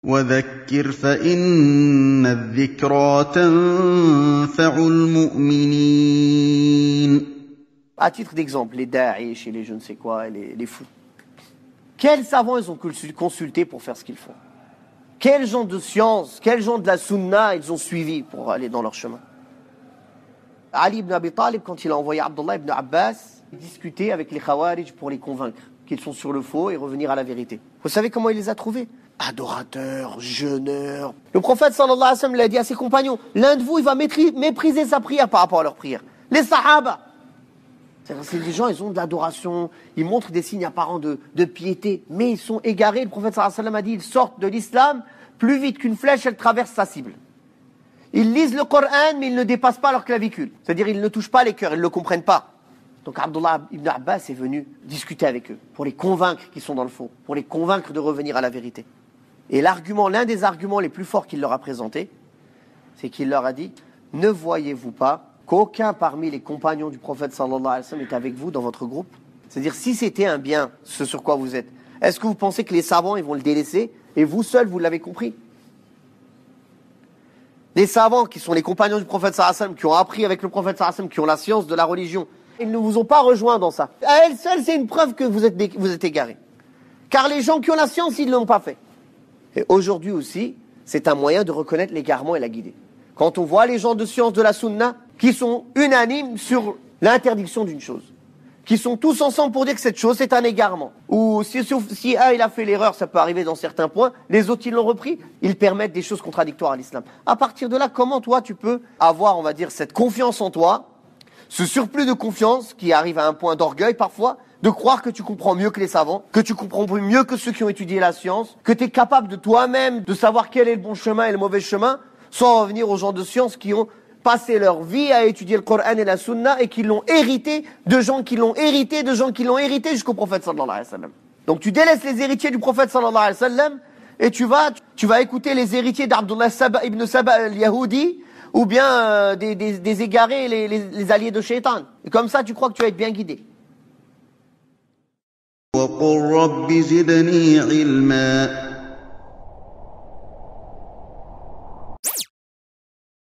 وذكر فإن الذكرى تنفع المؤمنين. À titre d'exemple, les Daesh et les je ne sais quoi, les fous. Quels savants ils ont consulté pour faire ce qu'ils font? Quels gens de science, quels gens de la sunna ils ont suivi pour aller dans leur chemin? Ali ibn Abi Talib, quand il a envoyé Abdullah ibn Abbas, discuter avec les Khawarij pour les convaincre qu'ils sont sur le faux et revenir à la vérité. Vous savez comment il les a trouvés? Adorateurs, jeûneurs. Le prophète sallallahu alayhi wa sallam l'a dit à ses compagnons, l'un de vous il va mépriser sa prière par rapport à leur prière. Les Sahaba, c'est des gens, ils ont de l'adoration, ils montrent des signes apparents de piété, mais ils sont égarés. Le prophète sallallahu alayhi wa sallam a dit, ils sortent de l'islam plus vite qu'une flèche, elle traverse sa cible. Ils lisent le Coran, mais ils ne dépassent pas leur clavicule. C'est-à-dire, ils ne touchent pas les cœurs, ils ne le comprennent pas. Donc Abdullah ibn Abbas est venu discuter avec eux, pour les convaincre qu'ils sont dans le faux, pour les convaincre de revenir à la vérité. Et l'argument, l'un des arguments les plus forts qu'il leur a présenté, c'est qu'il leur a dit, ne voyez-vous pas qu'aucun parmi les compagnons du prophète sallallahu alayhi wa sallam est avec vous dans votre groupe? C'est-à-dire, si c'était un bien, ce sur quoi vous êtes, est-ce que vous pensez que les savants, ils vont le délaisser, et vous seuls, vous l'avez compris? Les savants, qui sont les compagnons du prophète sallallahu alayhi wa sallam, qui ont appris avec le prophète sallallahu alayhi wa sallam, qui ont la science de la religion, ils ne vous ont pas rejoints dans ça. À elle seule, c'est une preuve que vous êtes égarés. Car les gens qui ont la science, ils ne l'ont pas fait. Et aujourd'hui aussi, c'est un moyen de reconnaître l'égarement et la guider. Quand on voit les gens de science de la sunna qui sont unanimes sur l'interdiction d'une chose, qui sont tous ensemble pour dire que cette chose c'est un égarement, ou si un il a fait l'erreur, ça peut arriver dans certains points, les autres ils l'ont repris, ils permettent des choses contradictoires à l'islam. À partir de là, comment toi tu peux avoir, on va dire, cette confiance en toi, ce surplus de confiance qui arrive à un point d'orgueil parfois, de croire que tu comprends mieux que les savants, que tu comprends mieux que ceux qui ont étudié la science, que tu es capable de toi-même de savoir quel est le bon chemin et le mauvais chemin, sans revenir aux gens de science qui ont passé leur vie à étudier le Coran et la Sunna et qui l'ont hérité de gens qui l'ont hérité, de gens qui l'ont hérité jusqu'au prophète sallallahu alayhi wa sallam. Donc tu délaisses les héritiers du prophète sallallahu alayhi wa sallam et tu vas écouter les héritiers d'Abdullah ibn Saba al-Yahudi ou bien des égarés, les alliés de Shaitan. Et comme ça, tu crois que tu vas être bien guidé. وقل رب زدني علما